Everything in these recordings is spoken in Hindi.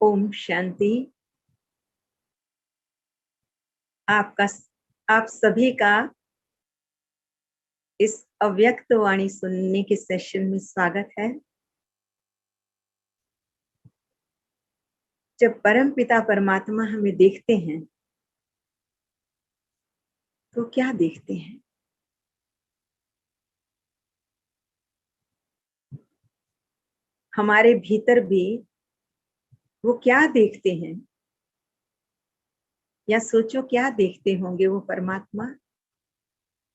ओम शांति। आप सभी का इस अव्यक्त वाणी सुनने के सेशन में स्वागत है। जब परम पिता परमात्मा हमें देखते हैं तो क्या देखते हैं? हमारे भीतर भी वो क्या देखते हैं, या सोचो क्या देखते होंगे वो परमात्मा?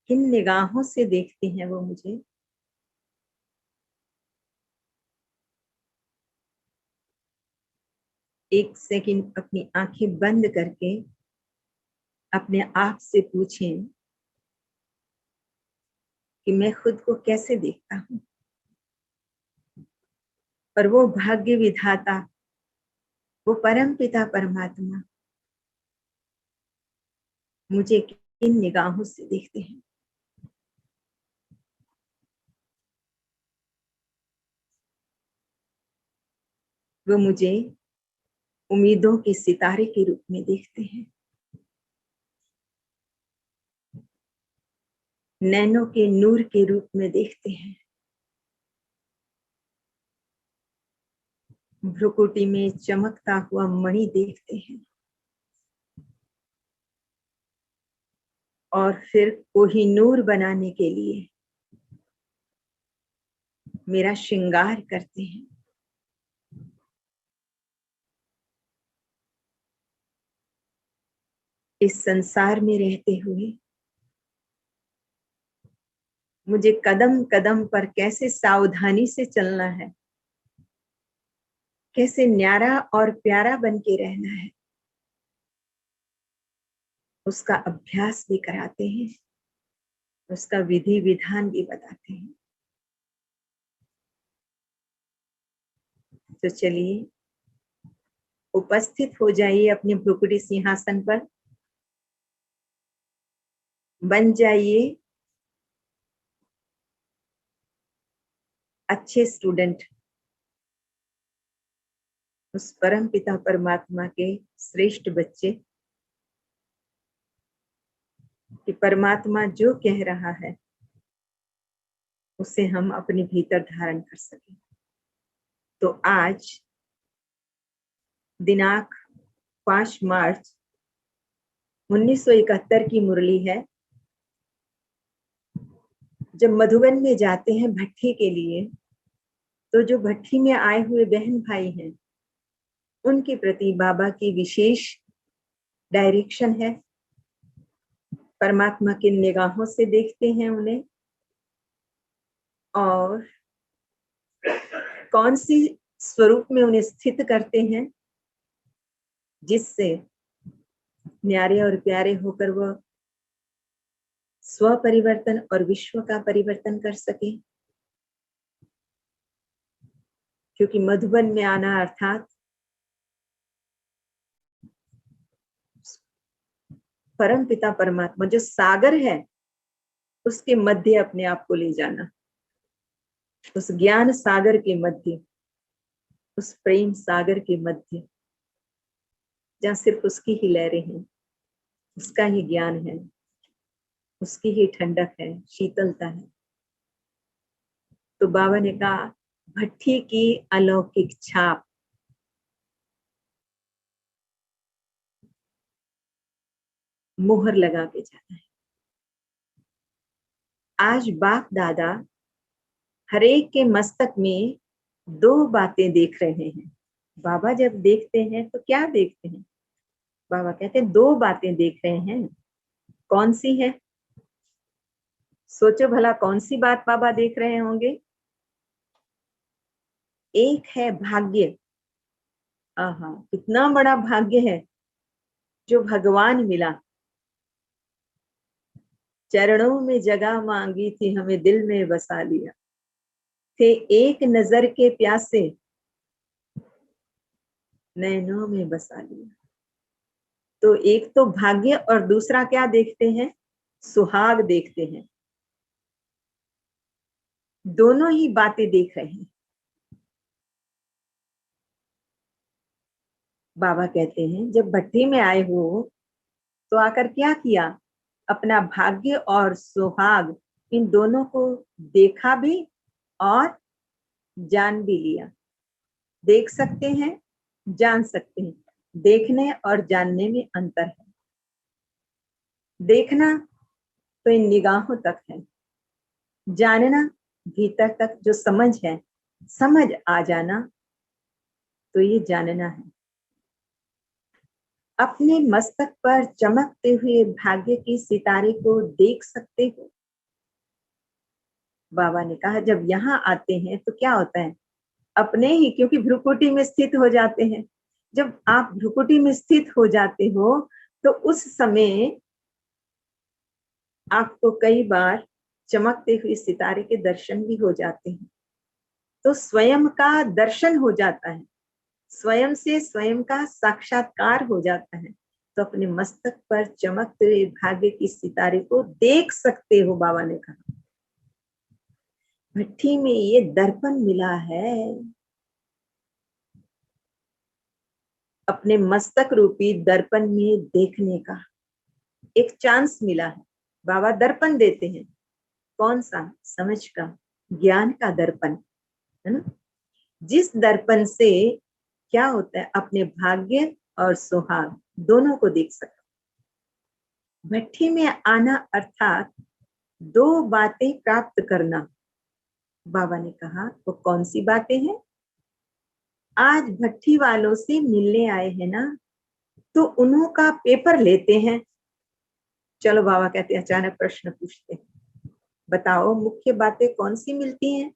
किन निगाहों से देखते हैं वो मुझे? एक सेकंड अपनी आंखें बंद करके अपने आप से पूछें कि मैं खुद को कैसे देखता हूँ, और वो भाग्य विधाता, वो परम पिता परमात्मा मुझे किन निगाहों से देखते हैं। वो मुझे उम्मीदों के सितारे के रूप में देखते हैं, नैनों के नूर के रूप में देखते हैं, भ्रुकुटी में चमकता हुआ मणि देखते हैं, और फिर कोहिनूर बनाने के लिए मेरा श्रृंगार करते हैं। इस संसार में रहते हुए मुझे कदम कदम पर कैसे सावधानी से चलना है, कैसे न्यारा और प्यारा बन के रहना है, उसका अभ्यास भी कराते हैं, उसका विधि विधान भी बताते हैं। तो चलिए उपस्थित हो जाइए अपने भ्रुकुटी सिंहासन पर, बन जाइए अच्छे स्टूडेंट, उस परम पिता परमात्मा के श्रेष्ठ बच्चे, कि परमात्मा जो कह रहा है उसे हम अपने भीतर धारण कर सकें। तो आज दिनांक 5 मार्च 1971 की मुरली है। जब मधुबन में जाते हैं भट्ठी के लिए, तो जो भट्ठी में आए हुए बहन भाई हैं उनके प्रति बाबा की विशेष डायरेक्शन है। परमात्मा की निगाहों से देखते हैं उन्हें, और कौन सी स्वरूप में उन्हें स्थित करते हैं जिससे न्यारे और प्यारे होकर वह स्व परिवर्तन और विश्व का परिवर्तन कर सके। क्योंकि मधुबन में आना अर्थात परम पिता परमात्मा जो सागर है उसके मध्य अपने आप को ले जाना, उस ज्ञान सागर के मध्य, उस प्रेम सागर के मध्य, जहाँ सिर्फ उसकी ही लहरें हैं, उसका ही ज्ञान है, उसकी ही ठंडक है, शीतलता है। तो बाबा ने कहा भट्ठी की अलौकिक छाप, मुहर लगा के जाना है। आज बाप दादा हरेक के मस्तक में दो बातें देख रहे हैं। बाबा जब देखते हैं तो क्या देखते हैं? बाबा कहते हैं दो बातें देख रहे हैं। कौन सी है? सोचो भला कौन सी बात बाबा देख रहे होंगे? एक है भाग्य। आहा, कितना बड़ा भाग्य है जो भगवान मिला। चरणों में जगह मांगी थी, हमें दिल में बसा लिया। थे एक नजर के प्यासे, नैनों में बसा लिया। तो एक तो भाग्य, और दूसरा क्या देखते हैं? सुहाग देखते हैं। दोनों ही बातें देख रहे हैं। बाबा कहते हैं जब भट्टी में आए हो तो आकर क्या किया, अपना भाग्य और सुहाग इन दोनों को देखा भी और जान भी लिया। देख सकते हैं, जान सकते हैं। देखने और जानने में अंतर है। देखना तो इन निगाहों तक है, जानना भीतर तक जो समझ है, समझ आ जाना तो ये जानना है। अपने मस्तक पर चमकते हुए भाग्य की सितारे को देख सकते हो। बाबा ने कहा जब यहाँ आते हैं तो क्या होता है, अपने ही, क्योंकि भ्रुकुटी में स्थित हो जाते हैं। जब आप भ्रुकुटी में स्थित हो जाते हो तो उस समय आपको कई बार चमकते हुए सितारे के दर्शन भी हो जाते हैं। तो स्वयं का दर्शन हो जाता है, स्वयं से स्वयं का साक्षात्कार हो जाता है। तो अपने मस्तक पर चमकते हुए भाग्य की सितारे को देख सकते हो। बाबा ने कहा भट्टी में ये दर्पण मिला है, अपने मस्तक रूपी दर्पण में देखने का एक चांस मिला है। बाबा दर्पण देते हैं, कौन सा, समझ का, ज्ञान का दर्पण, है ना। जिस दर्पण से क्या होता है, अपने भाग्य और सुहाग दोनों को देख सकते। भट्टी में आना अर्थात दो बातें प्राप्त करना। बाबा ने कहा वो कौन सी बातें हैं, आज भट्टी वालों से मिलने आए हैं ना, तो उन्हों का पेपर लेते हैं। चलो बाबा कहते हैं अचानक प्रश्न पूछते हैं, बताओ मुख्य बातें कौन सी मिलती हैं।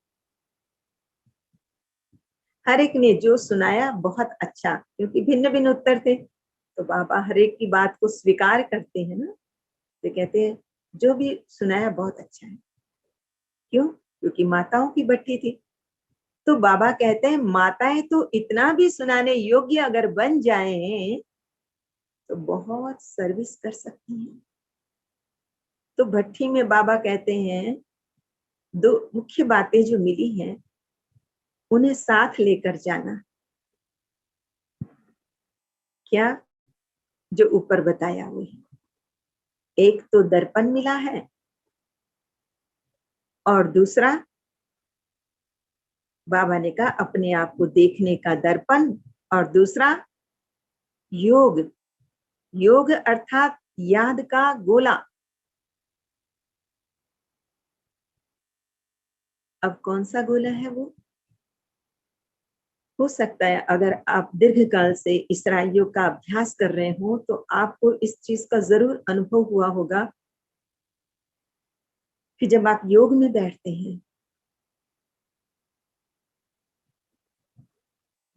हर एक ने जो सुनाया बहुत अच्छा, क्योंकि भिन्न भिन्न उत्तर थे, तो बाबा हर एक की बात को स्वीकार करते हैं ना। तो कहते हैं जो भी सुनाया बहुत अच्छा है। क्यों, क्योंकि माताओं की भट्टी थी। तो बाबा कहते हैं माताएं तो इतना भी सुनाने योग्य अगर बन जाएं तो बहुत सर्विस कर सकती हैं। तो भट्टी में बाबा कहते हैं दो मुख्य बातें जो मिली हैं उन्हें साथ लेकर जाना। क्या, जो ऊपर बताया हुआ है, एक तो दर्पण मिला है और दूसरा बाबा ने कहा अपने आप को देखने का दर्पण, और दूसरा योग। योग अर्थात याद का गोला। अब कौन सा गोला है वो, हो सकता है अगर आप दीर्घ काल से इसराइलियों का अभ्यास कर रहे हो तो आपको इस चीज का जरूर अनुभव हुआ होगा कि जब आप योग में बैठते हैं,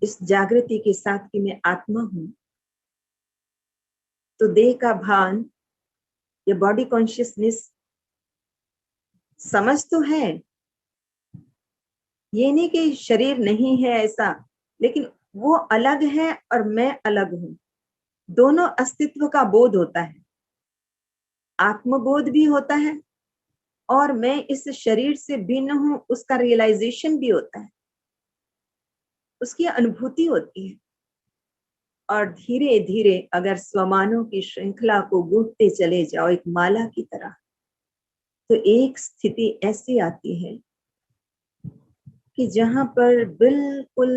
इस जागृति के साथ कि मैं आत्मा हूं, तो देह का भान या बॉडी कॉन्शियसनेस समझ तो है, ये नहीं कि शरीर नहीं है ऐसा, लेकिन वो अलग है और मैं अलग हूं। दोनों अस्तित्व का बोध होता है, आत्मबोध भी होता है और मैं इस शरीर से भिन्न हूं उसका रियलाइजेशन भी होता है, उसकी अनुभूति होती है। और धीरे धीरे अगर स्वमानों की श्रृंखला को गूंथते चले जाओ एक माला की तरह, तो एक स्थिति ऐसी आती है कि जहां पर बिल्कुल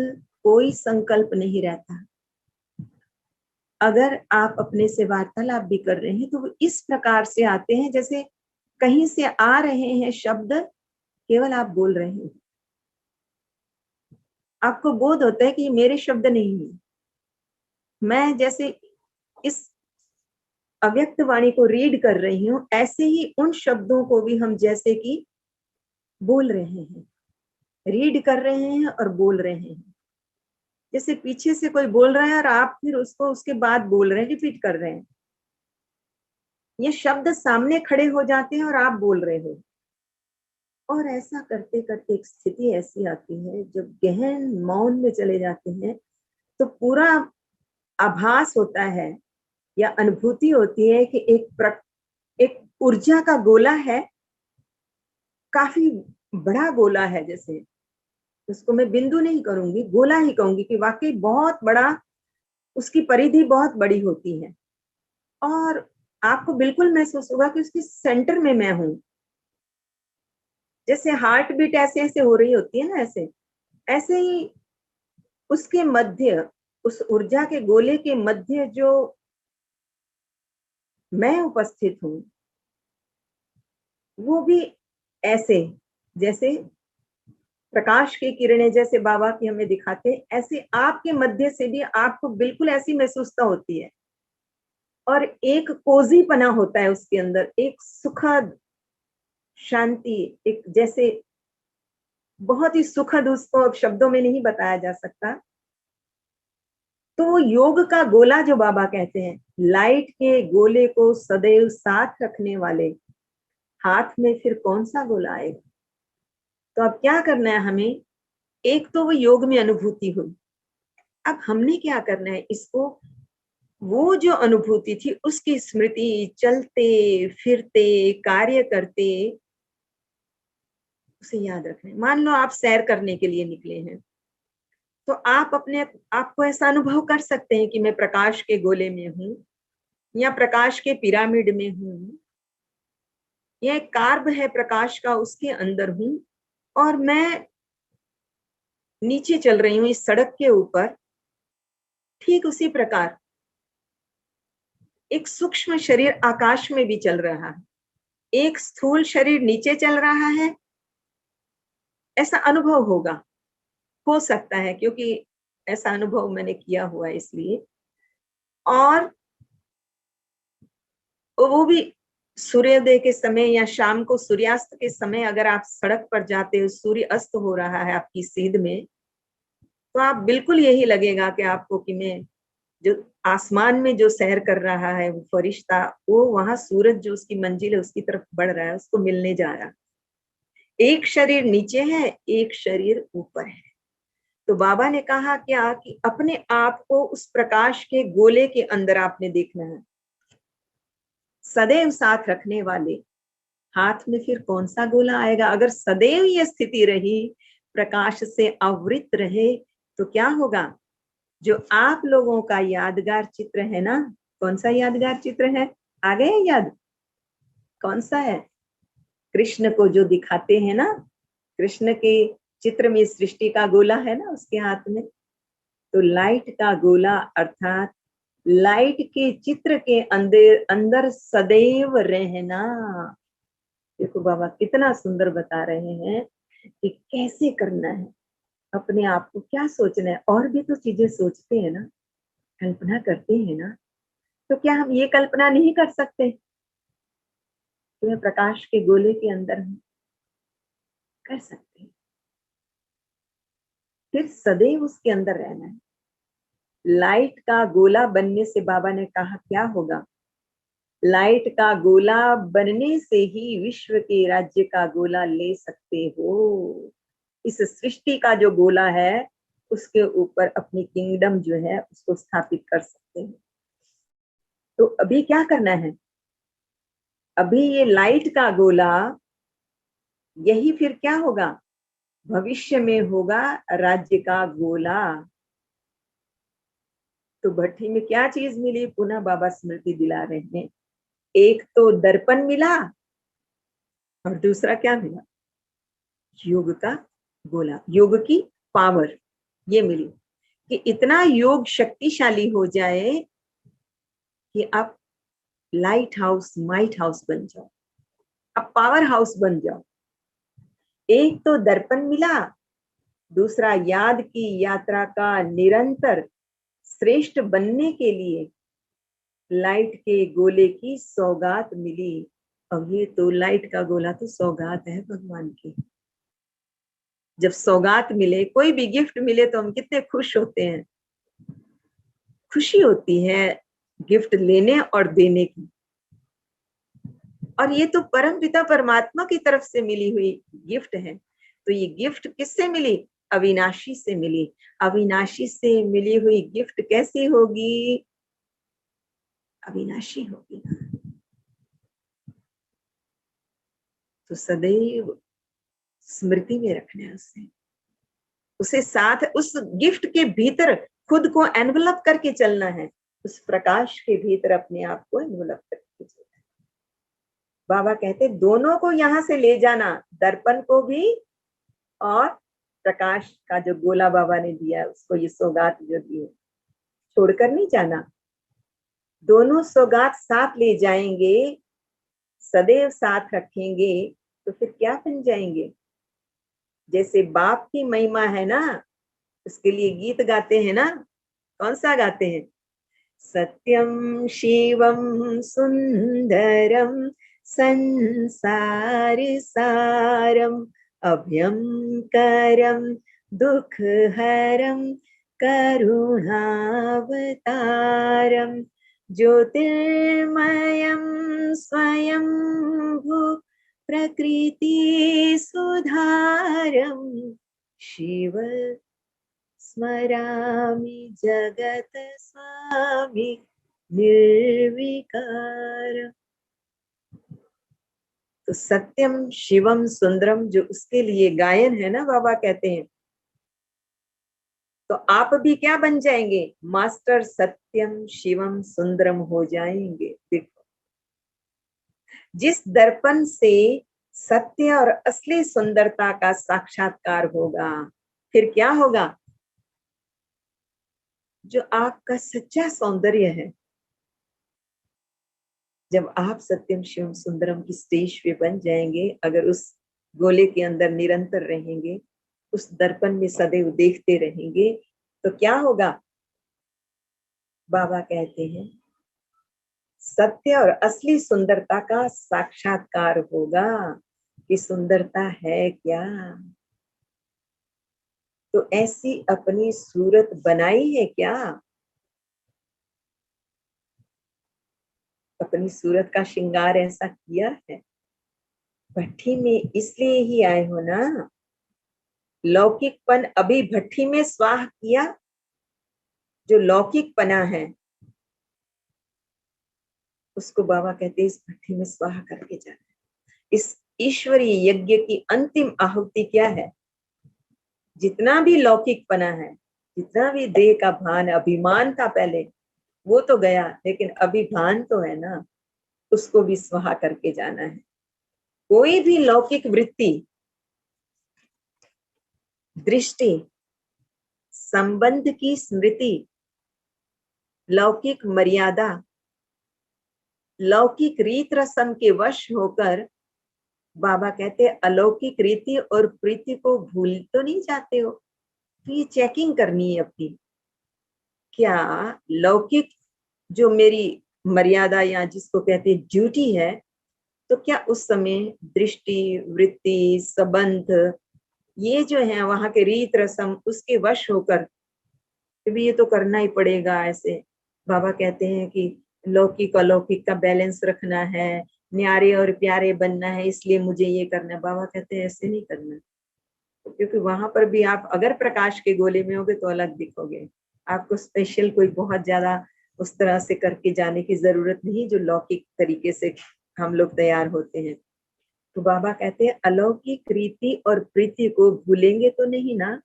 कोई संकल्प नहीं रहता। अगर आप अपने से वार्तालाप भी कर रहे हैं तो वो इस प्रकार से आते हैं जैसे कहीं से आ रहे हैं शब्द, केवल आप बोल रहे हैं। आपको बोध होता है कि ये मेरे शब्द नहीं है, मैं जैसे इस अव्यक्त वाणी को रीड कर रही हूं, ऐसे ही उन शब्दों को भी हम जैसे कि बोल रहे हैं, रीड कर रहे हैं और बोल रहे हैं। जैसे पीछे से कोई बोल रहा है और आप फिर उसको उसके बाद बोल रहे हैं, रिपीट कर रहे हैं। ये शब्द सामने खड़े हो जाते हैं और आप बोल रहे हो। और ऐसा करते करते एक स्थिति ऐसी आती है जब गहन मौन में चले जाते हैं तो पूरा आभास होता है या अनुभूति होती है कि एक ऊर्जा का गोला है, काफी बड़ा गोला है। जैसे उसको मैं बिंदु नहीं करूंगी, गोला ही कहूंगी कि वाकई बहुत बड़ा उसकी परिधि बहुत बड़ी होती है और आपको बिल्कुल महसूस होगा कि उसके सेंटर में मैं हूं। जैसे हार्ट बीट ऐसे ऐसे हो रही होती है ना, ऐसे ऐसे ही उसके मध्य, उस ऊर्जा के गोले के मध्य जो मैं उपस्थित हूं, वो भी ऐसे, जैसे प्रकाश की किरणें जैसे बाबा की हमें दिखाते, ऐसे आपके मध्य से भी आपको बिल्कुल ऐसी महसूसता होती है। और एक कोजी पना होता है उसके अंदर, एक सुखद शांति, एक जैसे बहुत ही सुखद, उसको अब शब्दों में नहीं बताया जा सकता। तो योग का गोला जो बाबा कहते हैं, लाइट के गोले को सदैव साथ रखने वाले हाथ में फिर कौन सा गोला आएगा। तो अब क्या करना है हमें, एक तो वो योग में अनुभूति हुई, अब हमने क्या करना है, इसको वो जो अनुभूति थी उसकी स्मृति, चलते फिरते कार्य करते उसे याद रखना है। मान लो आप सैर करने के लिए निकले हैं, तो आप अपने आपको ऐसा अनुभव कर सकते हैं कि मैं प्रकाश के गोले में हूं, या प्रकाश के पिरामिड में हूं, या एक कार्ब है प्रकाश का, उसके अंदर हूं, और मैं नीचे चल रही हूं इस सड़क के ऊपर। ठीक उसी प्रकार एक सूक्ष्म शरीर आकाश में भी चल रहा है, एक स्थूल शरीर नीचे चल रहा है, ऐसा अनुभव होगा, हो सकता है, क्योंकि ऐसा अनुभव मैंने किया हुआ है इसलिए। और वो भी सूर्योदय के समय या शाम को सूर्यास्त के समय, अगर आप सड़क पर जाते हो, सूर्य अस्त हो रहा है आपकी सीध में, तो आप बिल्कुल यही लगेगा कि आपको कि मैं जो आसमान में जो सैर कर रहा है वो फरिश्ता, वो वहां सूरज जो उसकी मंजिल है उसकी तरफ बढ़ रहा है, उसको मिलने जा रहा है। एक शरीर नीचे है, एक शरीर ऊपर है। तो बाबा ने कहा क्या कि अपने आप को उस प्रकाश के गोले के अंदर आपने देखना है, सदैव साथ रखने वाले हाथ में फिर कौन सा गोला आएगा। अगर सदैव ये स्थिति रही, प्रकाश से आवृत रहे, तो क्या होगा, जो आप लोगों का यादगार चित्र है ना, कौन सा यादगार चित्र है, आ गए याद, कौन सा है, कृष्ण को जो दिखाते हैं ना, कृष्ण के चित्र में सृष्टि का गोला है ना उसके हाथ में, तो लाइट का गोला अर्थात लाइट के चित्र के अंदर अंदर सदैव रहना। देखो बाबा कितना सुंदर बता रहे हैं कि कैसे करना है, अपने आप को क्या सोचना है। और भी तो चीजें सोचते हैं ना, कल्पना करते हैं ना, तो क्या हम ये कल्पना नहीं कर सकते कि मैं प्रकाश के गोले के अंदर हूं, कर सकते हैं। फिर सदैव उसके अंदर रहना है। लाइट का गोला बनने से बाबा ने कहा क्या होगा, लाइट का गोला बनने से ही विश्व के राज्य का गोला ले सकते हो। इस सृष्टि का जो गोला है उसके ऊपर अपनी किंगडम जो है उसको स्थापित कर सकते हैं। तो अभी क्या करना है, अभी ये लाइट का गोला, यही फिर क्या होगा, भविष्य में होगा राज्य का गोला। तो भट्टी में क्या चीज मिली, पुनः बाबा स्मृति दिला रहे हैं, एक तो दर्पण मिला और दूसरा क्या मिला, योग का गोला, योग की पावर ये मिली कि इतना योग शक्तिशाली हो जाए कि आप लाइट हाउस माइट हाउस बन जाओ, आप पावर हाउस बन जाओ। एक तो दर्पण मिला, दूसरा याद की यात्रा का निरंतर श्रेष्ठ बनने के लिए लाइट के गोले की सौगात मिली। अब ये तो लाइट का गोला तो सौगात है भगवान की। जब सौगात मिले, कोई भी गिफ्ट मिले तो हम कितने खुश होते हैं, खुशी होती है गिफ्ट लेने और देने की। और ये तो परम पिता परमात्मा की तरफ से मिली हुई गिफ्ट है। तो ये गिफ्ट किससे मिली, अविनाशी से मिली। अविनाशी से मिली हुई गिफ्ट कैसी होगी, अविनाशी होगी। तो सदैव स्मृति में रखना है उसे, उसे साथ, उस गिफ्ट के भीतर खुद को एनवलप करके चलना है, उस प्रकाश के भीतर अपने आप को एनवलप करके चलना है। बाबा कहते दोनों को यहां से ले जाना, दर्पण को भी और प्रकाश का जो गोला बाबा ने दिया उसको, ये सौगात जो दी छोड़कर नहीं जाना। दोनों सौगात साथ ले जाएंगे, सदैव साथ रखेंगे, तो फिर क्या बन जाएंगे। जैसे बाप की महिमा है ना, उसके लिए गीत गाते हैं ना, कौन सा गाते हैं? सत्यम शिवम सुंदरम संसार सारम अभयंकरम दुख हरम करुणावतारम ज्योतिर्मयं स्वयंभू प्रकृति सुधारम शिव स्मरामि जगत स्वामी निर्विकार। तो सत्यम शिवम सुंदरम जो उसके लिए गायन है ना, बाबा कहते हैं, तो आप भी क्या बन जाएंगे? मास्टर सत्यम शिवम सुंदरम हो जाएंगे। देखो, जिस दर्पण से सत्य और असली सुंदरता का साक्षात्कार होगा, फिर क्या होगा? जो आपका सच्चा सौंदर्य है, जब आप सत्यम शिवम सुंदरम की स्टेज पे बन जाएंगे, अगर उस गोले के अंदर निरंतर रहेंगे, उस दर्पण में सदैव देखते रहेंगे, तो क्या होगा? बाबा कहते हैं सत्य और असली सुंदरता का साक्षात्कार होगा कि सुंदरता है क्या। तो ऐसी अपनी सूरत बनाई है क्या? अपनी सूरत का श्रृंगार ऐसा किया है? भट्ठी में इसलिए ही आए हो ना, लौकिकपन अभी भट्ठी में स्वाह किया, जो लौकिक पना है उसको बाबा कहते हैं इस भट्ठी में स्वाह करके जाना। इस ईश्वरीय यज्ञ की अंतिम आहुति क्या है? जितना भी लौकिक पना है, जितना भी देह का भान अभिमान था पहले, वो तो गया, लेकिन अभिमान तो है ना, उसको भी स्वाहा करके जाना है। कोई भी लौकिक वृत्ति, दृष्टि, संबंध की स्मृति, लौकिक मर्यादा, लौकिक रीत रस्म के वश होकर बाबा कहते अलौकिक रीति और प्रीति को भूल तो नहीं जाते हो। तो ये चेकिंग करनी है अपनी, क्या लौकिक जो मेरी मर्यादा या जिसको कहते हैं ड्यूटी है, तो क्या उस समय दृष्टि, वृत्ति, संबंध, ये जो है वहां के रीत रस्म, उसके वश होकर भी ये तो करना ही पड़ेगा। ऐसे बाबा कहते हैं कि लौकिक अलौकिक का बैलेंस रखना है, न्यारे और प्यारे बनना है, इसलिए मुझे ये करना है। बाबा कहते हैं ऐसे नहीं करना, क्योंकि वहां पर भी आप अगर प्रकाश के गोले में होगे तो अलग दिखोगे। आपको स्पेशल कोई बहुत ज्यादा उस तरह से करके जाने की जरूरत नहीं, जो लौकिक तरीके से हम लोग तैयार होते हैं। तो बाबा कहते हैं अलौकिक रीति और प्रीति को भूलेंगे तो नहीं ना।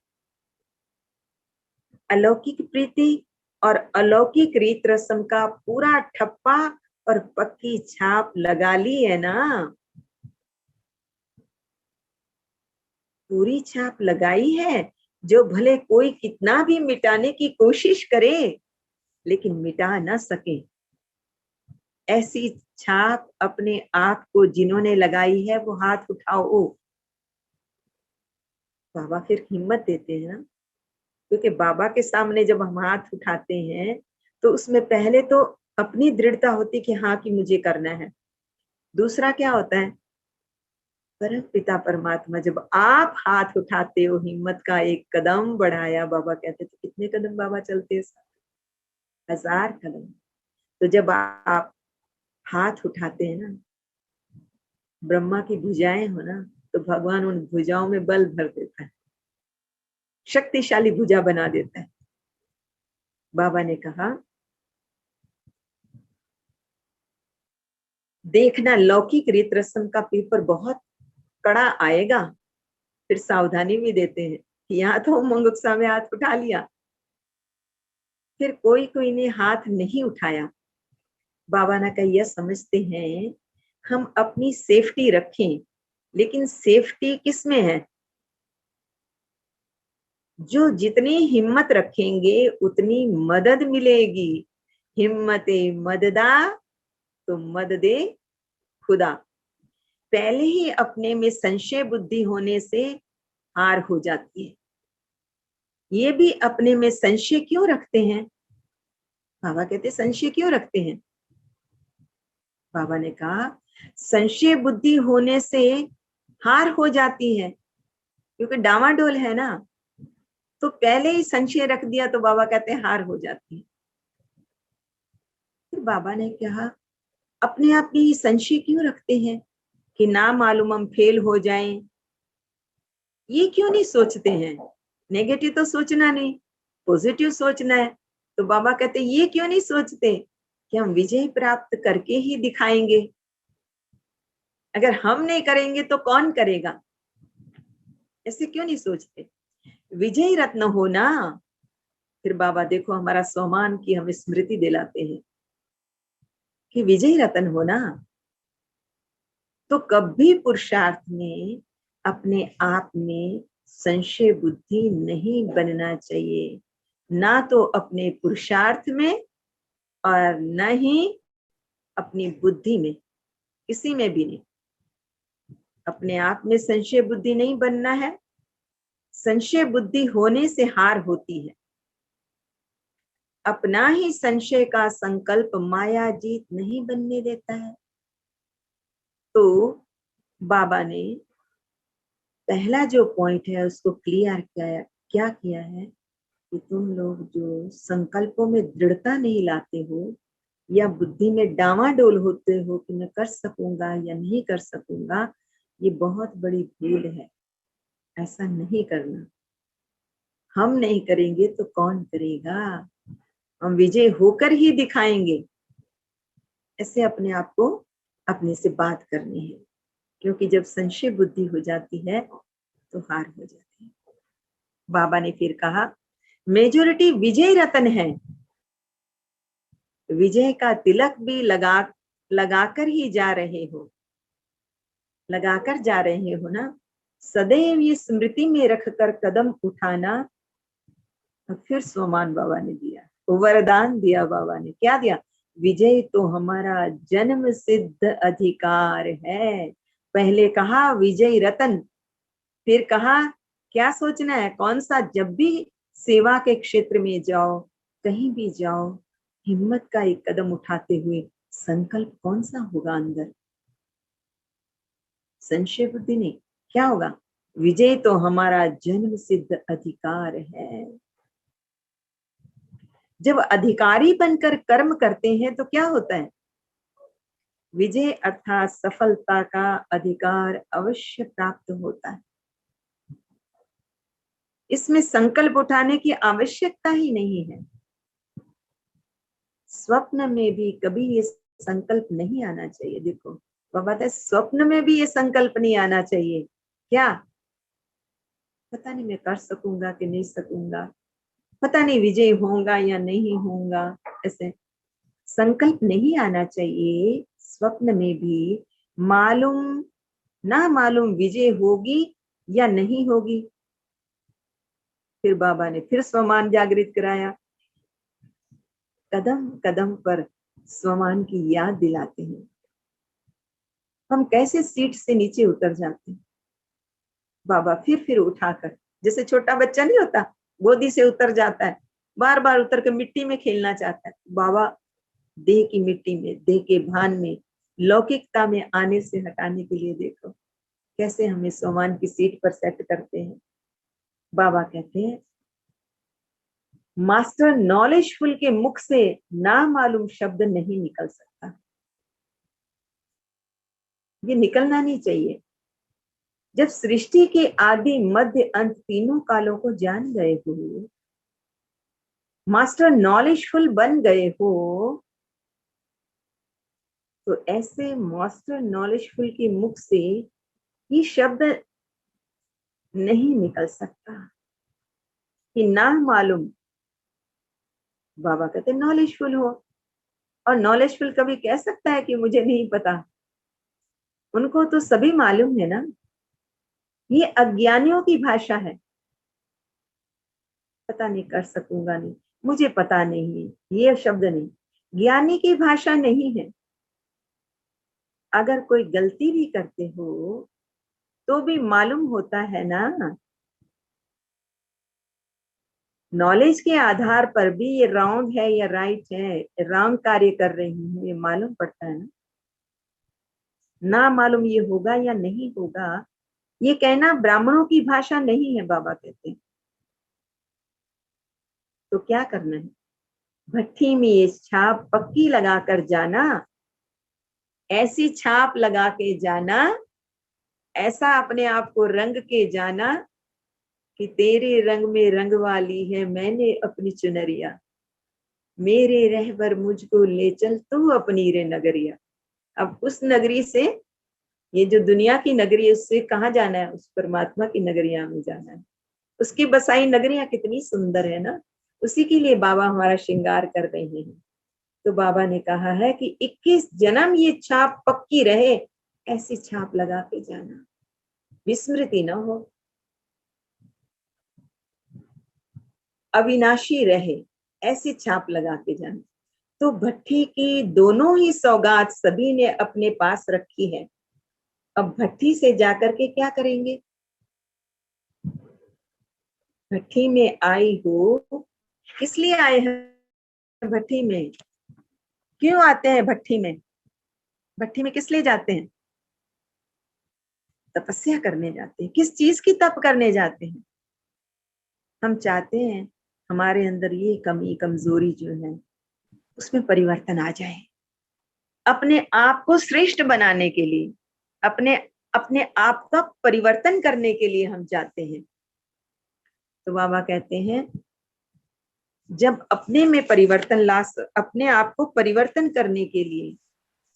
अलौकिक प्रीति और अलौकिक रीत रस्म का पूरा ठप्पा और पक्की छाप लगा ली है ना, पूरी छाप लगाई है, जो भले कोई कितना भी मिटाने की कोशिश करे लेकिन मिटा ना सके। ऐसी छाप अपने आप को जिन्होंने लगाई है वो हाथ उठाओ। बाबा फिर हिम्मत देते हैं ना, क्योंकि बाबा के सामने जब हम हाथ उठाते हैं तो उसमें पहले तो अपनी दृढ़ता होती कि हाँ कि मुझे करना है। दूसरा क्या होता है, परम पिता परमात्मा जब आप हाथ उठाते हो, हिम्मत का एक कदम बढ़ाया, बाबा कहते थे कितने कदम बाबा चलते हैं? 1000 कदम। तो जब आप हाथ उठाते हैं ना, ब्रह्मा की भुजाएं हो ना, तो भगवान उन भुजाओं में बल भर देता है, शक्तिशाली भुजा बना देता है। बाबा ने कहा देखना लौकिक रीत रस्म का पेपर बहुत कड़ा आएगा। फिर सावधानी भी देते हैं कि यहाँ तो मुंगुक्सा में हाथ उठा लिया, फिर कोई कोई ने हाथ नहीं उठाया। बाबा ने कहा, यह समझते हैं हम अपनी सेफ्टी रखें, लेकिन सेफ्टी किस में है? जो जितनी हिम्मत रखेंगे उतनी मदद मिलेगी। हिम्मते मददा तो मददे खुदा। पहले ही अपने में संशय बुद्धि होने से हार हो जाती है। ये भी अपने में संशय क्यों रखते हैं? बाबा कहते संशय क्यों रखते हैं? बाबा ने कहा संशय बुद्धि होने से हार हो जाती है, क्योंकि डावाडोल है ना, तो पहले ही संशय रख दिया तो बाबा कहते हैं हार हो जाती है। फिर बाबा ने कहा अपने आप में ही संशय क्यों रखते हैं कि ना मालूम हम फेल हो जाएं? ये क्यों नहीं सोचते हैं? नेगेटिव तो सोचना नहीं, पॉजिटिव सोचना है। तो बाबा कहते ये क्यों नहीं सोचते कि हम विजय प्राप्त करके ही दिखाएंगे? अगर हम नहीं करेंगे तो कौन करेगा? ऐसे क्यों नहीं सोचते? विजय रत्न हो ना। फिर बाबा देखो हमारा सम्मान की हमें स्मृति दिलाते हैं कि विजय रतन हो ना। तो कभी पुरुषार्थ में अपने आप में संशय बुद्धि नहीं बनना चाहिए, ना तो अपने पुरुषार्थ में और न ही अपनी बुद्धि में, किसी में भी नहीं। अपने आप में संशय बुद्धि नहीं बनना है। संशय बुद्धि होने से हार होती है। अपना ही संशय का संकल्प माया जीत नहीं बनने देता है। तो बाबा ने पहला जो पॉइंट है उसको क्लियर क्या किया है कि तुम लोग जो संकल्पों में दृढ़ता नहीं लाते हो या बुद्धि में डावाडोल होते हो कि मैं कर सकूंगा या नहीं कर सकूंगा, ये बहुत बड़ी भूल है। ऐसा नहीं करना। हम नहीं करेंगे तो कौन करेगा? हम विजय होकर ही दिखाएंगे। ऐसे अपने आप को अपने से बात करनी है, क्योंकि जब संशय बुद्धि हो जाती है तो हार हो जाती है। बाबा ने फिर कहा मेजोरिटी विजय रतन है। विजय का तिलक भी लगाकर ही जा रहे हो, लगाकर जा रहे हो ना। सदैव ये स्मृति में रखकर कदम उठाना। फिर सोमान बाबा ने दिया, वरदान दिया। बाबा ने क्या दिया? विजय तो हमारा जन्म सिद्ध अधिकार है। पहले कहा विजय रतन, फिर कहा क्या सोचना है? कौन सा? जब भी सेवा के क्षेत्र में जाओ, कहीं भी जाओ, हिम्मत का एक कदम उठाते हुए संकल्प कौन सा होगा अंदर? संशय बुद्धि नहीं। क्या होगा? विजय तो हमारा जन्म सिद्ध अधिकार है। जब अधिकारी बनकर कर्म करते हैं तो क्या होता है? विजय अर्थात सफलता का अधिकार अवश्य प्राप्त होता है। इसमें संकल्प उठाने की आवश्यकता ही नहीं है। स्वप्न में भी कभी ये संकल्प नहीं आना चाहिए। देखो बाबा कहते स्वप्न में भी ये संकल्प नहीं आना चाहिए। क्या? पता नहीं मैं कर सकूंगा कि नहीं सकूंगा, पता नहीं विजय होगा या नहीं होगा, ऐसे संकल्प नहीं आना चाहिए। स्वप्न में भी मालूम ना मालूम विजय होगी या नहीं होगी। फिर बाबा ने फिर स्वमान जागृत कराया। कदम कदम पर स्वमान की याद दिलाते हैं। हम कैसे सीट से नीचे उतर जाते हैं। बाबा फिर उठाकर, जैसे छोटा बच्चा नहीं होता, गोदी से उतर जाता है, बार बार उतर कर मिट्टी में खेलना चाहता है। बाबा देह की मिट्टी में, देह के भान में, लौकिकता में आने से हटाने के लिए देखो कैसे हमें सोमान की सीट पर सेट करते हैं। बाबा कहते हैं मास्टर नॉलेजफुल के मुख से ना मालूम शब्द नहीं निकल सकता। ये निकलना नहीं चाहिए। जब सृष्टि के आदि मध्य अंत तीनों कालों को जान गए हो, मास्टर नॉलेजफुल बन गए हो, तो ऐसे मास्टर नॉलेजफुल के मुख से ये शब्द नहीं निकल सकता कि ना मालूम बाबा कहते नॉलेजफुल हो। और नॉलेजफुल कभी कह सकता है कि मुझे नहीं पता? उनको तो सभी मालूम है ना। ये अज्ञानियों की भाषा है। पता नहीं, कर सकूंगा नहीं, मुझे पता नहीं, ये शब्द नहीं। ज्ञानी की भाषा नहीं है। अगर कोई गलती भी करते हो तो भी मालूम होता है ना। नॉलेज के आधार पर भी ये रॉन्ग है या राइट है, रॉन्ग कार्य कर रही हूँ, ये मालूम पड़ता है ना। ना मालूम ये होगा या नहीं होगा, ये कहना ब्राह्मणों की भाषा नहीं है, बाबा कहते हैं। तो क्या करना है? भट्ठी में ये छाप पक्की लगाकर जाना। ऐसी छाप लगा के जाना, ऐसा अपने आप को रंग के जाना कि तेरे रंग में रंग वाली है मैंने अपनी चुनरिया। मेरे रहबर मुझको ले चल तू अपनी रे नगरिया। अब उस नगरी से, ये जो दुनिया की नगरी है, उससे कहाँ जाना है? उस परमात्मा की नगरिया में जाना है। उसकी बसाई नगरियां कितनी सुंदर है ना। उसी के लिए बाबा हमारा श्रृंगार कर रहे हैं। तो बाबा ने कहा है कि 21 जन्म ये छाप पक्की रहे, ऐसी छाप लगा के जाना, विस्मृति न हो, अविनाशी रहे, ऐसी छाप लगा के जाना। तो भट्ठी की दोनों ही सौगात सभी ने अपने पास रखी है। अब भट्ठी से जाकर के क्या करेंगे? भट्ठी में आई हो, किस लिए आए हैं भट्ठी में? क्यों आते हैं भट्ठी में? भट्ठी में किस लिए जाते हैं? तपस्या करने जाते हैं। किस चीज की तप करने जाते हैं? हम चाहते हैं हमारे अंदर ये कमी कमजोरी जो है उसमें परिवर्तन आ जाए। अपने आप को श्रेष्ठ बनाने के लिए, अपने अपने आप का परिवर्तन करने के लिए हम चाहते हैं। तो बाबा कहते हैं जब अपने में परिवर्तन अपने आप को परिवर्तन करने के लिए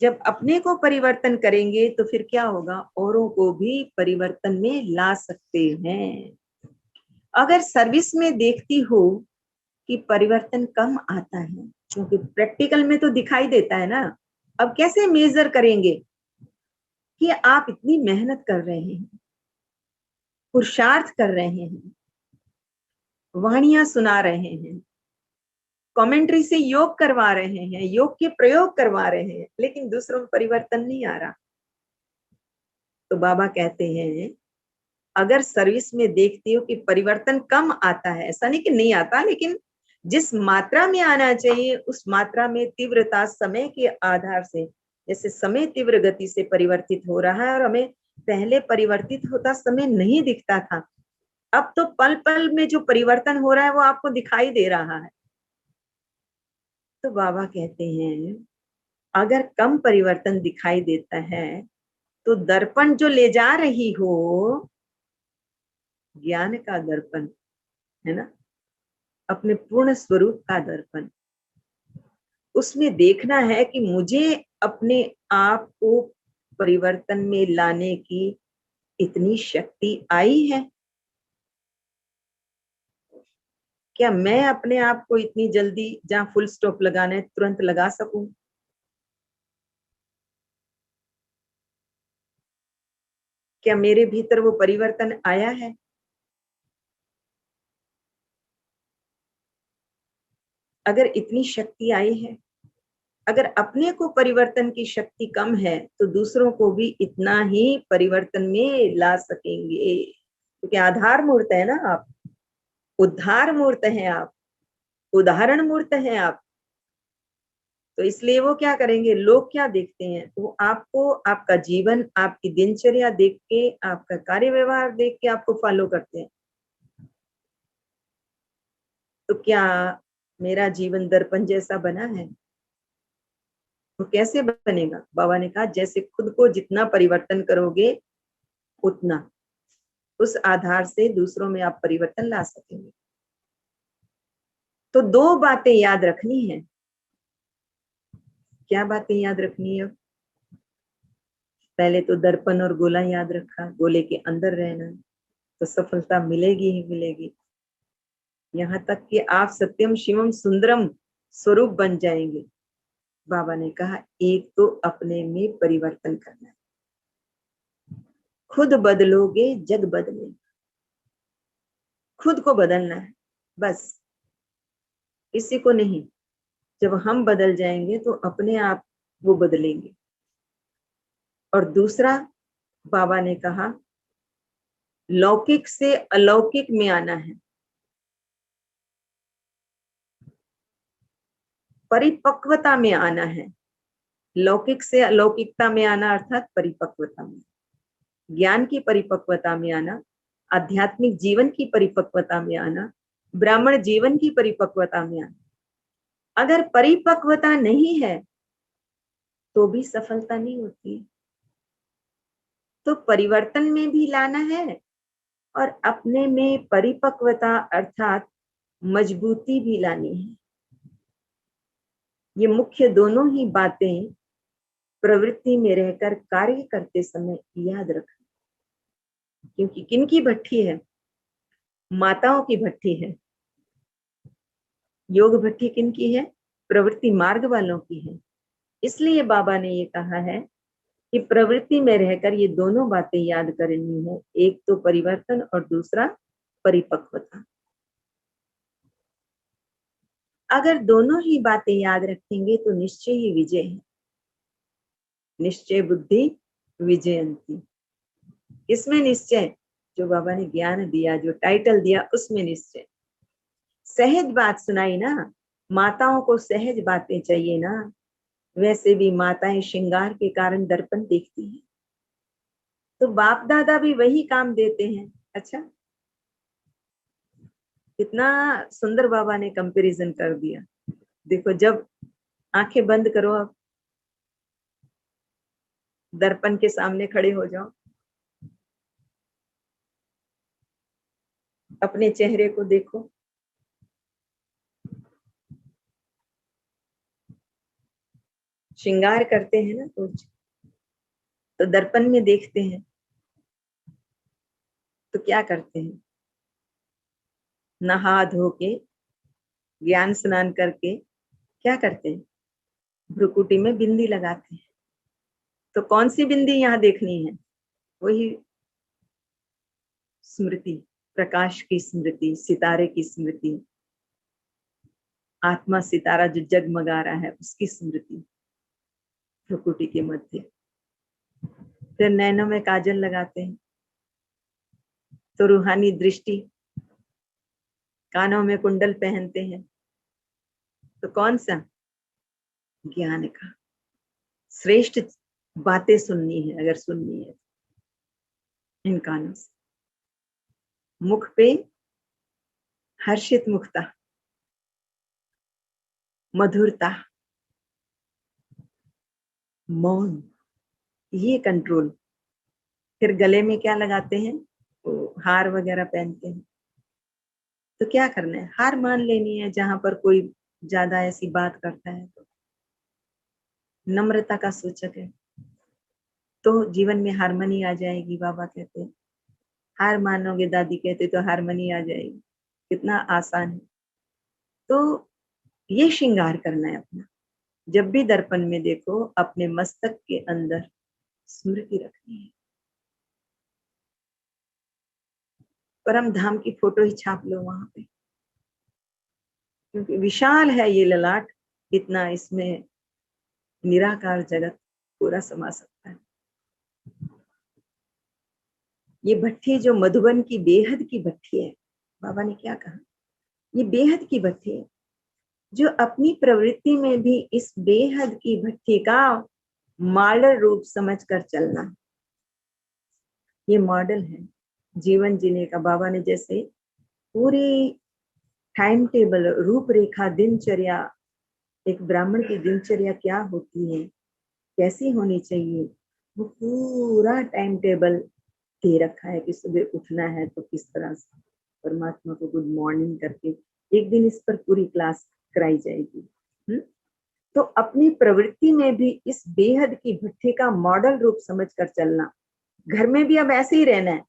जब अपने को परिवर्तन करेंगे तो फिर क्या होगा? औरों को भी परिवर्तन में ला सकते हैं। अगर सर्विस में देखती हो कि परिवर्तन कम आता है, क्योंकि प्रैक्टिकल में तो दिखाई देता है ना। अब कैसे मेजर करेंगे कि आप इतनी मेहनत कर रहे हैं, पुरुषार्थ कर रहे हैं, वाणियां सुना रहे हैं, कमेंट्री से योग करवा रहे हैं, योग के प्रयोग करवा रहे हैं, लेकिन दूसरों में परिवर्तन नहीं आ रहा। तो बाबा कहते हैं अगर सर्विस में देखती हो कि परिवर्तन कम आता है, ऐसा नहीं कि नहीं आता, लेकिन जिस मात्रा में आना चाहिए उस मात्रा में तीव्रता समय के आधार से, जैसे समय तीव्र गति से परिवर्तित हो रहा है और हमें पहले परिवर्तित होता समय नहीं दिखता था, अब तो पल पल में जो परिवर्तन हो रहा है वो आपको दिखाई दे रहा है। तो बाबा कहते हैं अगर कम परिवर्तन दिखाई देता है तो दर्पण जो ले जा रही हो, ज्ञान का दर्पण है ना, अपने पूर्ण स्वरूप का दर्पण, उसमें देखना है कि मुझे अपने आप को परिवर्तन में लाने की इतनी शक्ति आई है। क्या मैं अपने आप को इतनी जल्दी जहां फुल स्टॉप लगाना है तुरंत लगा सकूं? क्या मेरे भीतर वो परिवर्तन आया है? अगर इतनी शक्ति आई है, अगर अपने को परिवर्तन की शक्ति कम है तो दूसरों को भी इतना ही परिवर्तन में ला सकेंगे, क्योंकि आधार मूर्त है ना आप, उद्धार मूर्त हैं आप, उदाहरण मूर्त हैं आप। तो इसलिए वो क्या करेंगे, लोग क्या देखते हैं, वो आपको, आपका जीवन, आपकी दिनचर्या देख के, आपका कार्य व्यवहार देख के आपको फॉलो करते हैं। तो क्या मेरा जीवन दर्पण जैसा बना है? वो कैसे बनेगा? बाबा ने कहा जैसे खुद को जितना परिवर्तन करोगे उतना, उस आधार से दूसरों में आप परिवर्तन ला सकेंगे। तो दो बातें याद रखनी है। क्या बातें याद रखनी है? पहले तो दर्पण और गोला याद रखा, गोले के अंदर रहना, तो सफलता मिलेगी ही मिलेगी। यहाँ तक कि आप सत्यम शिवम सुंदरम स्वरूप बन जाएंगे। बाबा ने कहा एक तो अपने में परिवर्तन करना है, खुद बदलोगे जग बदलेगा, खुद को बदलना है बस, किसी को नहीं। जब हम बदल जाएंगे तो अपने आप वो बदलेंगे। और दूसरा बाबा ने कहा लौकिक से अलौकिक में आना है, परिपक्वता में आना है। लौकिक से अलौकिकता में आना अर्थात परिपक्वता में, ज्ञान की परिपक्वता में आना, आध्यात्मिक जीवन की परिपक्वता में आना, ब्राह्मण जीवन की परिपक्वता में आना। अगर परिपक्वता नहीं है तो भी सफलता नहीं होती। तो परिवर्तन में भी लाना है और अपने में परिपक्वता अर्थात मजबूती भी लानी है। ये मुख्य दोनों ही बातें प्रवृत्ति में रहकर कार्य करते समय याद रखना। क्योंकि किनकी भट्ठी है? माताओं की भट्ठी है। योग भट्ठी किनकी है? प्रवृत्ति मार्ग वालों की है। इसलिए बाबा ने ये कहा है कि प्रवृत्ति में रहकर ये दोनों बातें याद करनी है, एक तो परिवर्तन और दूसरा परिपक्वता। अगर दोनों ही बातें याद रखेंगे तो निश्चय ही विजय है। निश्चय बुद्धि विजयंती। इसमें निश्चय जो बाबा ने ज्ञान दिया, जो टाइटल दिया, उसमें निश्चय। सहज बात सुनाई ना, माताओं को सहज बातें चाहिए ना। वैसे भी माताएं श्रृंगार के कारण दर्पण देखती हैं, तो बाप दादा भी वही काम देते हैं। अच्छा, कितना सुंदर बाबा ने कंपैरिजन कर दिया। देखो, जब आंखें बंद करो, अब दर्पण के सामने खड़े हो जाओ, अपने चेहरे को देखो, श्रृंगार करते हैं ना कुछ, तो दर्पण में देखते हैं तो क्या करते हैं? नहा धो के, ज्ञान स्नान करके क्या करते हैं? भ्रुकुटी में बिंदी लगाते हैं। तो कौन सी बिंदी यहाँ देखनी है? वही स्मृति, प्रकाश की स्मृति, सितारे की स्मृति, आत्मा सितारा जो जगमगा रहा है उसकी स्मृति भ्रुकुटी के मध्य। फिर नैनों में काजल लगाते हैं तो रूहानी दृष्टि, कानों में कुंडल पहनते हैं तो कौन सा? ज्ञान का श्रेष्ठ बातें सुननी है। अगर सुननी है इन कानों से, मुख पे हर्षित मुखता, मधुरता, मौन, ये कंट्रोल। फिर गले में क्या लगाते हैं? वो हार वगैरह पहनते हैं। तो क्या करना है? हार मान लेनी है। जहां पर कोई ज्यादा ऐसी बात करता है तो नम्रता का सूचक है, तो जीवन में हारमोनी आ जाएगी। बाबा कहते हैं हार मानोगे, दादी कहते तो हारमोनी आ जाएगी। कितना आसान है। तो ये श्रृंगार करना है अपना। जब भी दर्पण में देखो, अपने मस्तक के अंदर स्मृति रखनी है। परम धाम की फोटो ही छाप लो वहां पे, क्योंकि विशाल है ये ललाट, इतना इसमें निराकार जगत पूरा समा सकता है। ये भट्ठी जो मधुबन की बेहद की भट्ठी है, बाबा ने क्या कहा? ये बेहद की भट्ठी है, जो अपनी प्रवृत्ति में भी इस बेहद की भट्ठी का मॉडल रूप समझकर चलना। ये मॉडल है जीवन जीने का। बाबा ने जैसे पूरी टाइम टेबल, रूपरेखा, दिनचर्या, एक ब्राह्मण की दिनचर्या क्या होती है, कैसी होनी चाहिए, वो पूरा टाइम टेबल दे रखा है कि सुबह उठना है तो किस तरह से परमात्मा को गुड मॉर्निंग करके एक दिन इस पर पूरी क्लास कराई जाएगी। तो अपनी प्रवृत्ति में भी इस बेहद की भट्ठी का मॉडल रूप समझकर चलना। घर में भी अब ऐसे ही रहना है।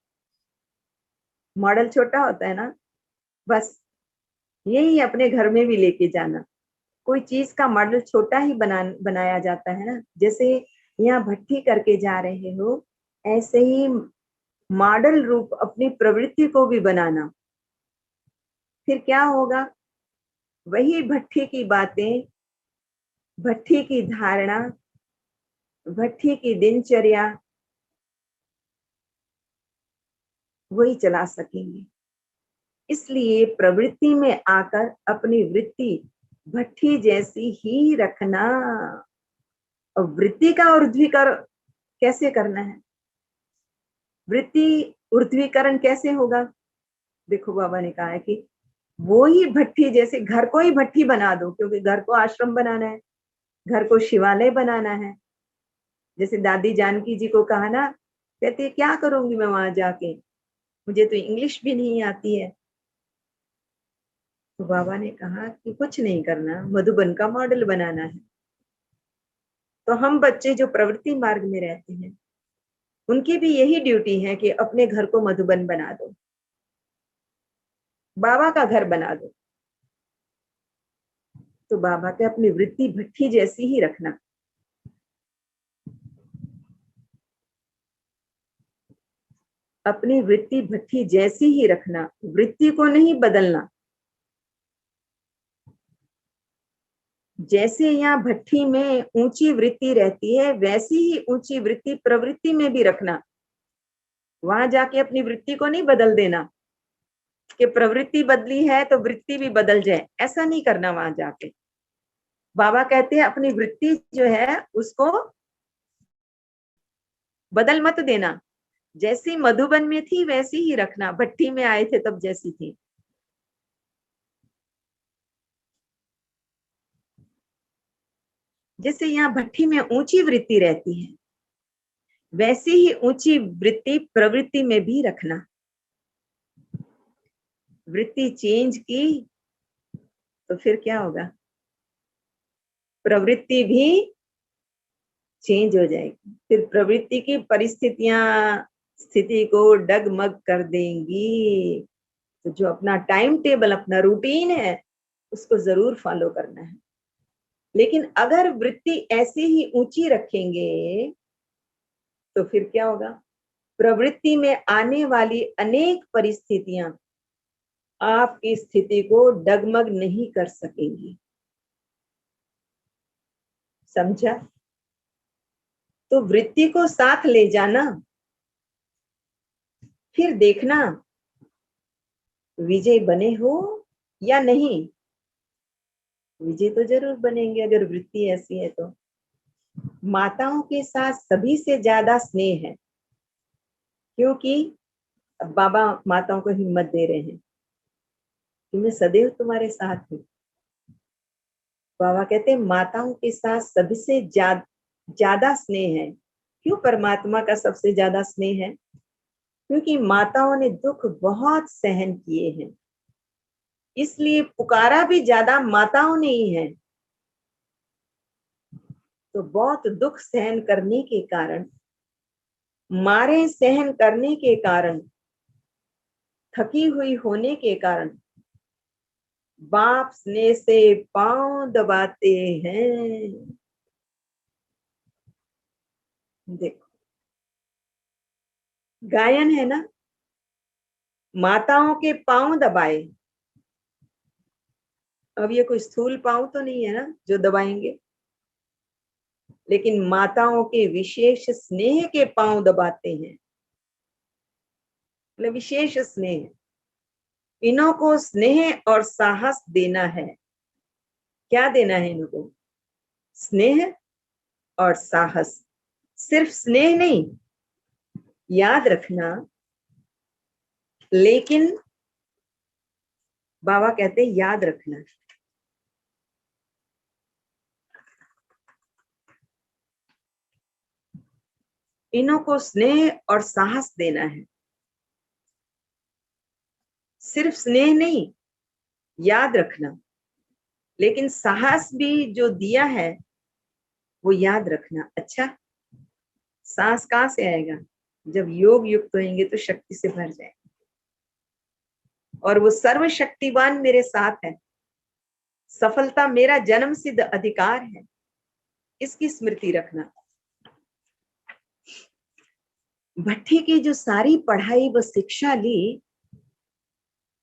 मॉडल छोटा होता है ना, बस यही अपने घर में भी लेके जाना। कोई चीज का मॉडल छोटा ही बनाया जाता है ना, जैसे यहाँ भट्ठी करके जा रहे हो, ऐसे ही मॉडल रूप अपनी प्रवृत्ति को भी बनाना। फिर क्या होगा, वही भट्ठी की बातें, भट्ठी की धारणा, भट्ठी की दिनचर्या वही चला सकेंगे। इसलिए प्रवृत्ति में आकर अपनी वृत्ति भट्ठी जैसी ही रखना। और वृत्ति का ऊर्ध्वीकरण कैसे करना है, वृत्ति ऊर्ध्वीकरण कैसे होगा? देखो बाबा ने कहा है कि वो ही भट्ठी जैसे, घर को ही भट्ठी बना दो, क्योंकि घर को आश्रम बनाना है, घर को शिवालय बनाना है। जैसे दादी जानकी जी को कहा ना, कहते क्या करूंगी मैं वहां जाके, मुझे तो इंग्लिश भी नहीं आती है। तो बाबा ने कहा कि कुछ नहीं करना, मधुबन का मॉडल बनाना है। तो हम बच्चे जो प्रवृत्ति मार्ग में रहते हैं, उनकी भी यही ड्यूटी है कि अपने घर को मधुबन बना दो, बाबा का घर बना दो। तो बाबा के अपनी वृत्ति भट्ठी जैसी ही रखना। अपनी वृत्ति भट्ठी जैसी ही रखना, वृत्ति को नहीं बदलना। जैसे यहाँ भट्ठी में ऊंची वृत्ति रहती है, वैसी ही ऊंची वृत्ति प्रवृत्ति में भी रखना। वहां जाके अपनी वृत्ति को नहीं बदल देना कि प्रवृत्ति बदली है तो वृत्ति भी बदल जाए, ऐसा नहीं करना। वहां जाके बाबा कहते हैं अपनी वृत्ति जो है उसको बदल मत देना, जैसी मधुबन में थी वैसी ही रखना, भट्टी में आए थे तब जैसी थी। जैसे यहाँ भट्टी में ऊंची वृत्ति रहती है, वैसी ही ऊंची वृत्ति प्रवृत्ति में भी रखना। वृत्ति चेंज की तो फिर क्या होगा, प्रवृत्ति भी चेंज हो जाएगी। फिर प्रवृत्ति की परिस्थितियां स्थिति को डगमग कर देंगी। तो जो अपना टाइम टेबल, अपना रूटीन है, उसको जरूर फॉलो करना है। लेकिन अगर वृत्ति ऐसी ही ऊंची रखेंगे तो फिर क्या होगा, प्रवृत्ति में आने वाली अनेक परिस्थितियां आपकी स्थिति को डगमग नहीं कर सकेंगी। समझा? तो वृत्ति को साथ ले जाना, फिर देखना विजय बने हो या नहीं। विजय तो जरूर बनेंगे अगर वृत्ति ऐसी है तो। माताओं के साथ सभी से ज्यादा स्नेह है, क्योंकि बाबा माताओं को हिम्मत दे रहे हैं कि मैं सदैव तुम्हारे साथ हूँ। बाबा कहते हैं माताओं के साथ सबसे ज्यादा स्नेह है। क्यों परमात्मा का सबसे ज्यादा स्नेह है? क्योंकि माताओं ने दुख बहुत सहन किए हैं, इसलिए पुकारा भी ज्यादा माताओं ने ही है। तो बहुत दुख सहन करने के कारण, मारे सहन करने के कारण, थकी हुई होने के कारण बाप स्नेह से पांव दबाते हैं। देखो गायन है ना, माताओं के पांव दबाए। अब ये कोई स्थूल पांव तो नहीं है ना जो दबाएंगे, लेकिन माताओं के विशेष स्नेह के पांव दबाते हैं। मतलब विशेष स्नेह, इन्हों को स्नेह और साहस देना है। क्या देना है इनको? स्नेह और साहस। सिर्फ स्नेह नहीं, याद रखना, लेकिन बाबा कहते हैं याद रखना, इन्हों को स्नेह और साहस देना है। सिर्फ स्नेह नहीं, याद रखना, लेकिन साहस भी जो दिया है वो याद रखना। अच्छा, साहस कहां से आएगा? जब योग युक्त होंगे तो शक्ति से भर जाएगा। और वो सर्वशक्तिवान मेरे साथ है, सफलता मेरा जन्म सिद्ध अधिकार है, इसकी स्मृति रखना। भट्टी की जो सारी पढ़ाई व शिक्षा ली,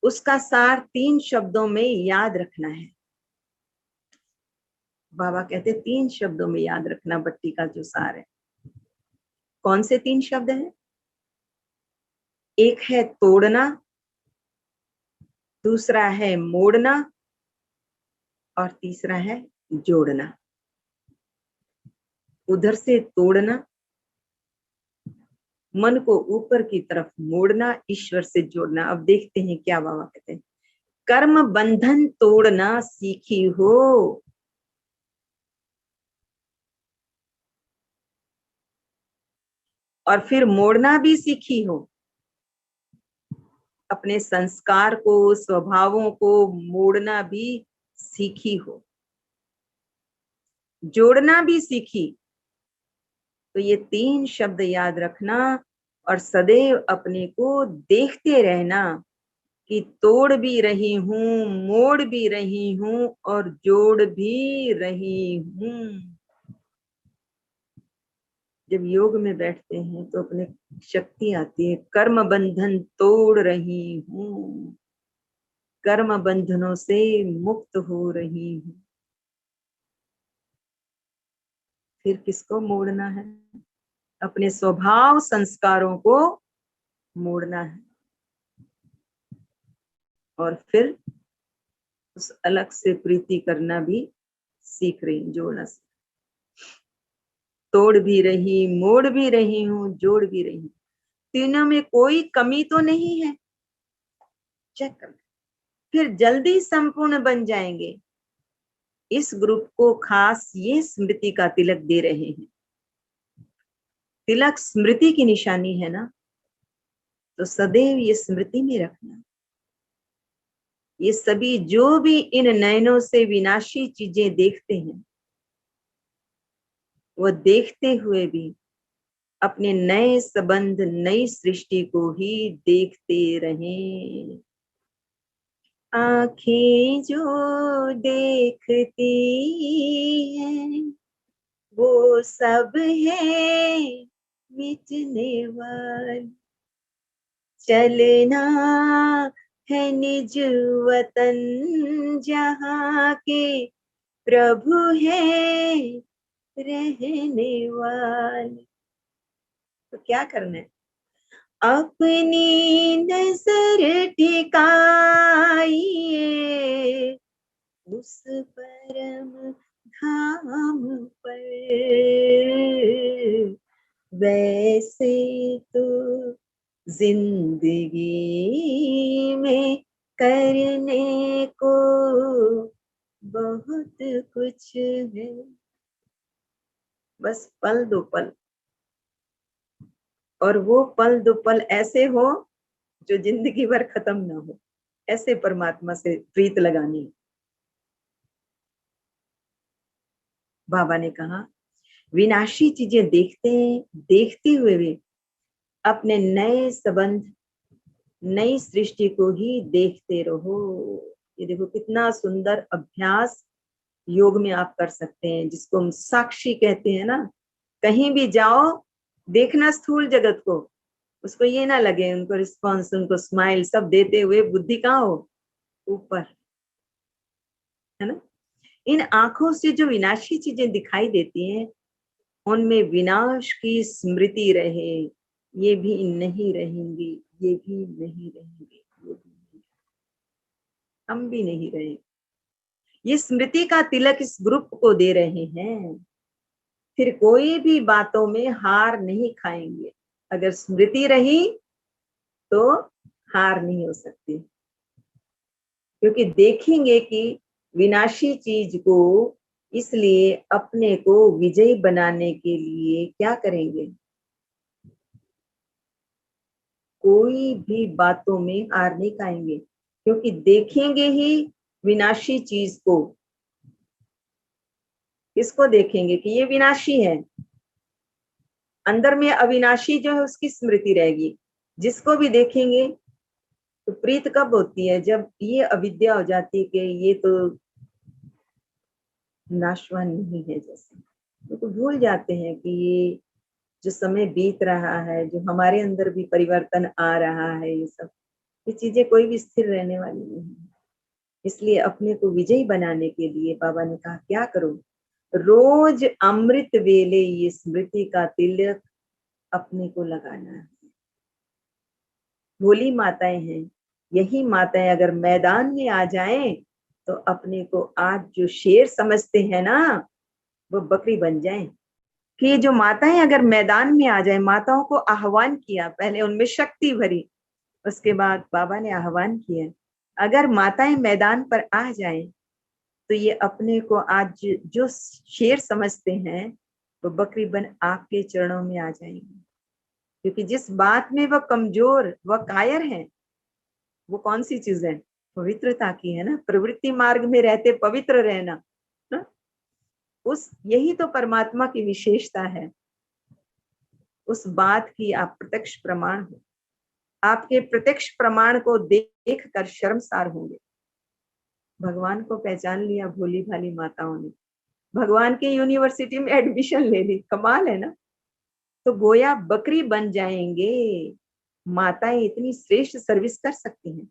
उसका सार 3 शब्दों में याद रखना है। बाबा कहते 3 शब्दों में याद रखना भट्टी का जो सार है। कौन से 3 शब्द हैं? एक है तोड़ना, दूसरा है मोड़ना और तीसरा है जोड़ना। उधर से तोड़ना, मन को ऊपर की तरफ मोड़ना, ईश्वर से जोड़ना। अब देखते हैं क्या बाबा कहते हैं। कर्म बंधन तोड़ना सीखी हो, और फिर मोड़ना भी सीखी हो। अपने संस्कार को, स्वभावों को मोड़ना भी सीखी हो, जोड़ना भी सीखी। तो ये 3 शब्द याद रखना और सदैव अपने को देखते रहना कि तोड़ भी रही हूं, मोड़ भी रही हूं और जोड़ भी रही हूं। जब योग में बैठते हैं तो अपने शक्ति आती है। कर्म बंधन तोड़ रही हूं, कर्म बंधनों से मुक्त हो रही हूं। फिर किसको मोड़ना है? अपने स्वभाव संस्कारों को मोड़ना है, और फिर उस अलग से प्रीति करना भी सीख रही, जोड़ना सीख। तोड़ भी रही, मोड़ भी रही हूं, जोड़ भी रही हूं। तीनों में कोई कमी तो नहीं है। चेक कर, फिर जल्दी संपूर्ण बन जाएंगे। इस ग्रुप को खास ये स्मृति का तिलक दे रहे हैं। तिलक स्मृति की निशानी है ना, तो सदैव ये स्मृति में रखना। ये सभी जो भी इन नयनों से विनाशी चीजें देखते हैं, वो देखते हुए भी अपने नए संबंध, नई सृष्टि को ही देखते रहें। आंखें जो देखती हैं वो सब है मिटने वाली। चलना है निज वतन जहाँ के प्रभु है रहने वाले। तो क्या करना है? अपनी नजर टिकाइए उस परम धाम पर। वैसे तो जिंदगी में करने को बहुत कुछ है, बस पल दो पल, और वो पल दो पल ऐसे हो जो जिंदगी भर खत्म ना हो। ऐसे परमात्मा से प्रीत लगानी। बाबा ने कहा विनाशी चीजें देखते हुए भी अपने नए संबंध, नई सृष्टि को ही देखते रहो। ये देखो कितना सुंदर अभ्यास योग में आप कर सकते हैं, जिसको हम साक्षी कहते हैं ना। कहीं भी जाओ, देखना स्थूल जगत को, उसको ये ना लगे उनको रिस्पॉन्स, उनको स्माइल सब देते हुए बुद्धि कहाँ हो? ऊपर, है ना। इन आंखों से जो विनाशी चीजें दिखाई देती हैं, उनमें विनाश की स्मृति रहे। ये भी नहीं रहेंगी, ये भी नहीं रहेंगे, ये भी नहीं, हम भी नहीं रहे। ये स्मृति का तिलक इस ग्रुप को दे रहे हैं। फिर कोई भी बातों में हार नहीं खाएंगे। अगर स्मृति रही तो हार नहीं हो सकती, क्योंकि देखेंगे कि विनाशी चीज को, इसलिए अपने को विजयी बनाने के लिए क्या करेंगे? कोई भी बातों में हार नहीं खाएंगे, क्योंकि देखेंगे ही विनाशी चीज को। किसको देखेंगे कि ये विनाशी है? अंदर में अविनाशी जो है उसकी स्मृति रहेगी। जिसको भी देखेंगे तो प्रीत कब होती है? जब ये अविद्या हो जाती है कि ये तो नाशवान नहीं है। जैसे तो भूल जाते हैं कि ये जो समय बीत रहा है, जो हमारे अंदर भी परिवर्तन आ रहा है, ये चीजें कोई भी स्थिर रहने वाली नहीं है। इसलिए अपने को विजयी बनाने के लिए बाबा ने कहा क्या करो, रोज अमृत वेले ये स्मृति का तिलक अपने को लगाना है। भोली माताएं हैं, यही माताएं अगर मैदान में आ जाएं तो अपने को आज जो शेर समझते हैं ना, वो बकरी बन जाएं। कि जो माताएं अगर मैदान में आ जाए, माताओं को आह्वान किया, पहले उनमें शक्ति भरी, उसके बाद बाबा ने आह्वान किया, अगर माताएं मैदान पर आ जाएं तो ये अपने को आज जो शेर समझते हैं वो बकरी बन आपके चरणों में आ जाएंगे। क्योंकि जिस बात में वह कमजोर व कायर है, वो कौन सी चीज है? पवित्रता की है ना। प्रवृत्ति मार्ग में रहते पवित्र रहना ना, उस यही तो परमात्मा की विशेषता है। उस बात की आप प्रत्यक्ष प्रमाण हो। आपके प्रत्यक्ष प्रमाण को देख कर शर्मसार होंगे। भगवान को पहचान लिया भोली भाली माताओं ने, भगवान के यूनिवर्सिटी में एडमिशन ले ली, कमाल है ना। तो गोया बकरी बन जाएंगे। माताएं इतनी श्रेष्ठ सर्विस कर सकती हैं,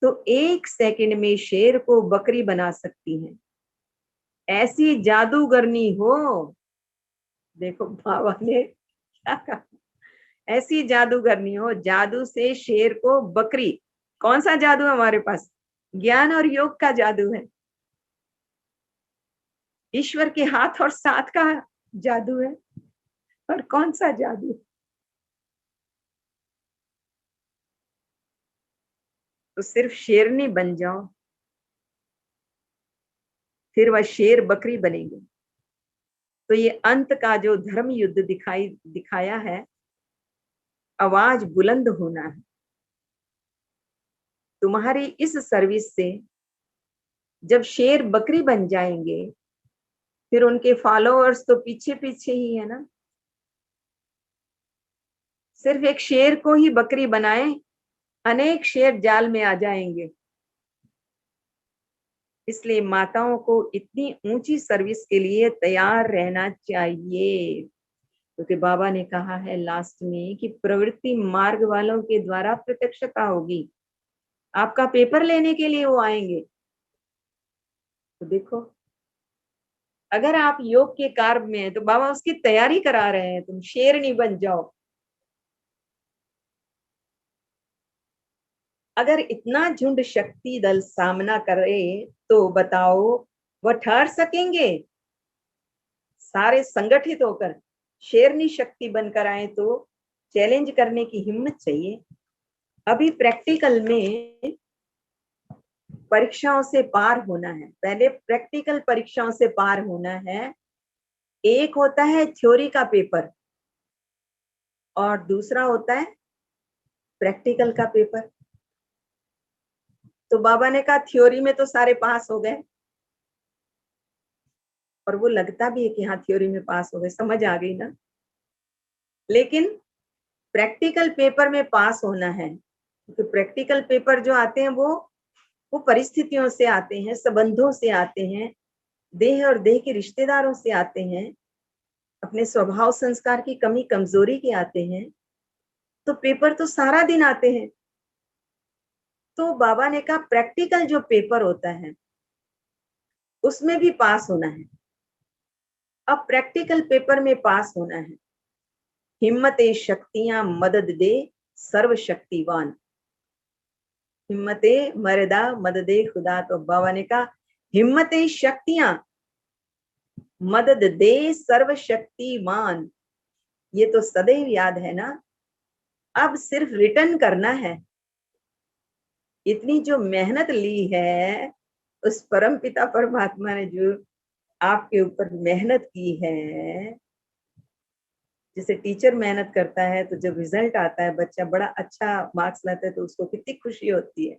तो 1 सेकंड में शेर को बकरी बना सकती हैं। ऐसी जादूगरनी हो। देखो बाबा ने क्या कहा, ऐसी जादूगरनी हो, जादू से शेर को बकरी। कौन सा जादू है हमारे पास? ज्ञान और योग का जादू है। ईश्वर के हाथ और साथ का जादू है। और कौन सा जादू? तो सिर्फ शेरनी बन जाओ, फिर वह शेर बकरी बनेंगे। तो ये अंत का जो धर्म युद्ध दिखाया है, आवाज बुलंद होना है। तुम्हारी इस सर्विस से जब शेर बकरी बन जाएंगे, फिर उनके फॉलोअर्स तो पीछे पीछे ही है ना। सिर्फ एक शेर को ही बकरी बनाए, अनेक शेर जाल में आ जाएंगे। इसलिए माताओं को इतनी ऊंची सर्विस के लिए तैयार रहना चाहिए। क्योंकि बाबा ने कहा है लास्ट में कि प्रवृत्ति मार्ग वालों के द्वारा प्रत्यक्षता होगी। आपका पेपर लेने के लिए वो आएंगे। तो देखो, अगर आप योग के कार्य में है तो बाबा उसकी तैयारी करा रहे हैं, तुम शेरनी बन जाओ। अगर इतना झुंड शक्ति दल सामना करे तो बताओ वह ठहर सकेंगे? सारे संगठित होकर शेरनी शक्ति बनकर आए तो चैलेंज करने की हिम्मत चाहिए। अभी प्रैक्टिकल में परीक्षाओं से पार होना है। पहले प्रैक्टिकल परीक्षाओं से पार होना है। एक होता है थ्योरी का पेपर और दूसरा होता है प्रैक्टिकल का पेपर। तो बाबा ने कहा थ्योरी में तो सारे पास हो गए, और वो लगता भी है कि हाँ थ्योरी में पास हो गए, समझ आ गई ना। लेकिन प्रैक्टिकल पेपर में पास होना है, क्योंकि प्रैक्टिकल पेपर जो आते हैं वो परिस्थितियों से आते हैं, संबंधों से आते हैं, देह और देह के रिश्तेदारों से आते हैं, अपने स्वभाव संस्कार की कमी कमजोरी के आते हैं। तो पेपर तो सारा दिन आते हैं। तो बाबा ने कहा प्रैक्टिकल जो पेपर होता है उसमें भी पास होना है। अब प्रैक्टिकल पेपर में पास होना है। हिम्मते शक्तियां मदद दे सर्वशक्तिवान। हिम्मते मर्दा मददे खुदा। तो बाबा ने कहा हिम्मते शक्तियां मदद दे सर्वशक्तिमान। ये तो सदैव याद है ना। अब सिर्फ रिटर्न करना है। इतनी जो मेहनत ली है, उस परम पिता परमात्मा ने जो आपके ऊपर मेहनत की है, जैसे टीचर मेहनत करता है तो जब रिजल्ट आता है, बच्चा बड़ा अच्छा मार्क्स लाता है तो उसको कितनी खुशी होती है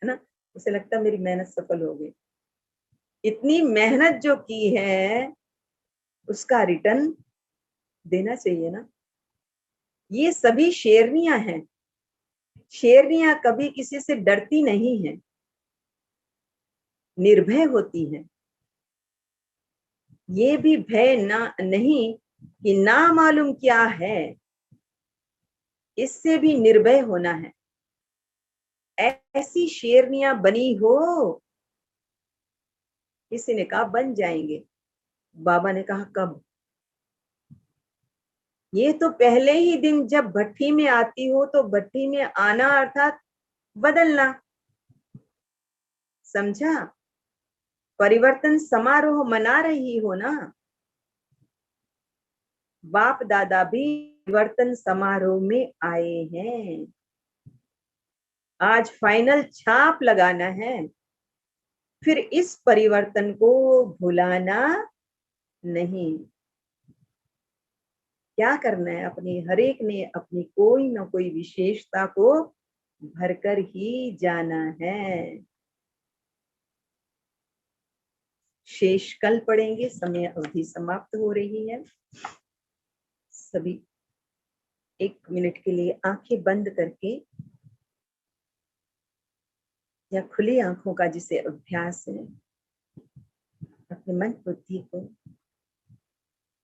ना। उसे लगता है मेरी मेहनत सफल हो गई। इतनी मेहनत जो की है उसका रिटर्न देना चाहिए ना। ये सभी शेरनियां हैं। शेरनियां कभी किसी से डरती नहीं है, निर्भय होती हैं। ये भी भय ना नहीं कि ना मालूम क्या है, इससे भी निर्भय होना है। ऐसी शेरनियां बनी हो। किसी ने कहा बन जाएंगे। बाबा ने कहा कब? ये तो पहले ही दिन जब भट्टी में आती हो तो भट्टी में आना अर्थात बदलना। समझा? परिवर्तन समारोह मना रही हो ना। बाप दादा भी परिवर्तन समारोह में आए हैं। आज फाइनल छाप लगाना है, फिर इस परिवर्तन को भुलाना नहीं। क्या करना है? अपनी हर एक ने अपनी कोई ना कोई विशेषता को भरकर ही जाना है। शेष कल पढ़ेंगे, समय अवधि समाप्त हो रही है। सभी 1 मिनट के लिए आंखें बंद करके या खुली आंखों का जिसे अभ्यास है, अपने मन बुद्धि को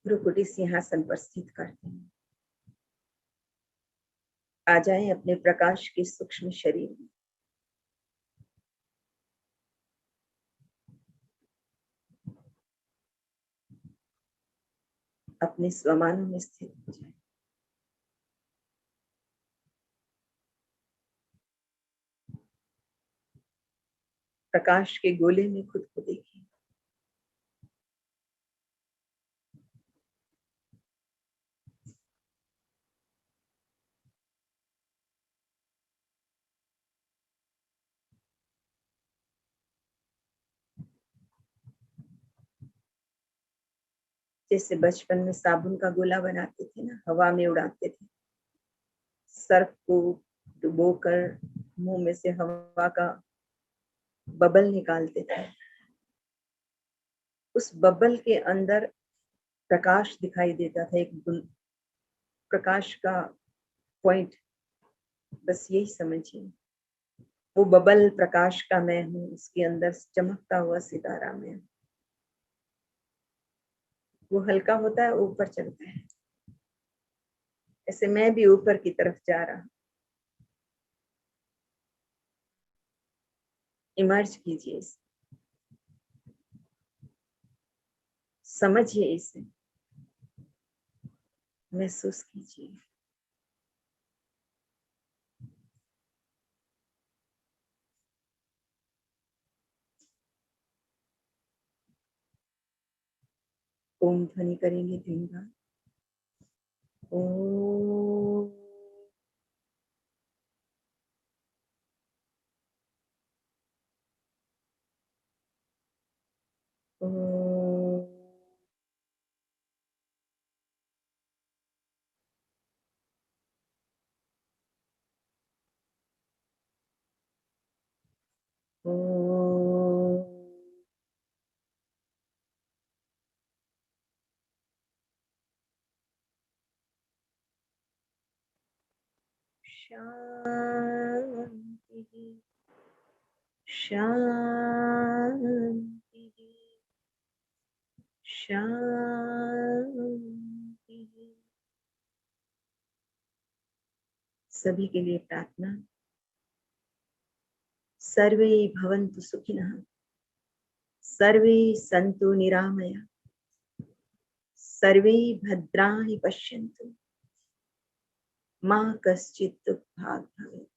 गुरुकुटी सिंहासन पर स्थित करते हैं। आ जाएं अपने प्रकाश के सूक्ष्म शरीर में। अपने स्वमानों में स्थित हो जाए। प्रकाश के गोले में खुद को देखिए। जैसे बचपन में साबुन का गोला बनाते थे ना, हवा में उड़ाते थे, सर्फ को डुबोकर मुंह में से हवा का बबल निकालते थे। उस बबल के अंदर प्रकाश दिखाई देता था, एक प्रकाश का पॉइंट। बस यही समझिए, वो बबल प्रकाश का मैं हूँ, उसके अंदर चमकता हुआ सितारा मैं। वो हल्का होता है, ऊपर चढ़ता है। ऐसे मैं भी ऊपर की तरफ जा रहा। इमर्ज कीजिए इसे, समझिए इसे, महसूस कीजिए। ओम ध्वनि करेंगे 3 बार। ओम। ओम। ओम। शांति। शांति। शांति। सभी के लिए प्रार्थना। सर्वे भवन्तु सुखिनः, सर्वे सन्तु निरामया, सर्वे भद्राणि पश्यन्तु, मा कश्चित् दुःखभाग् भवेत्।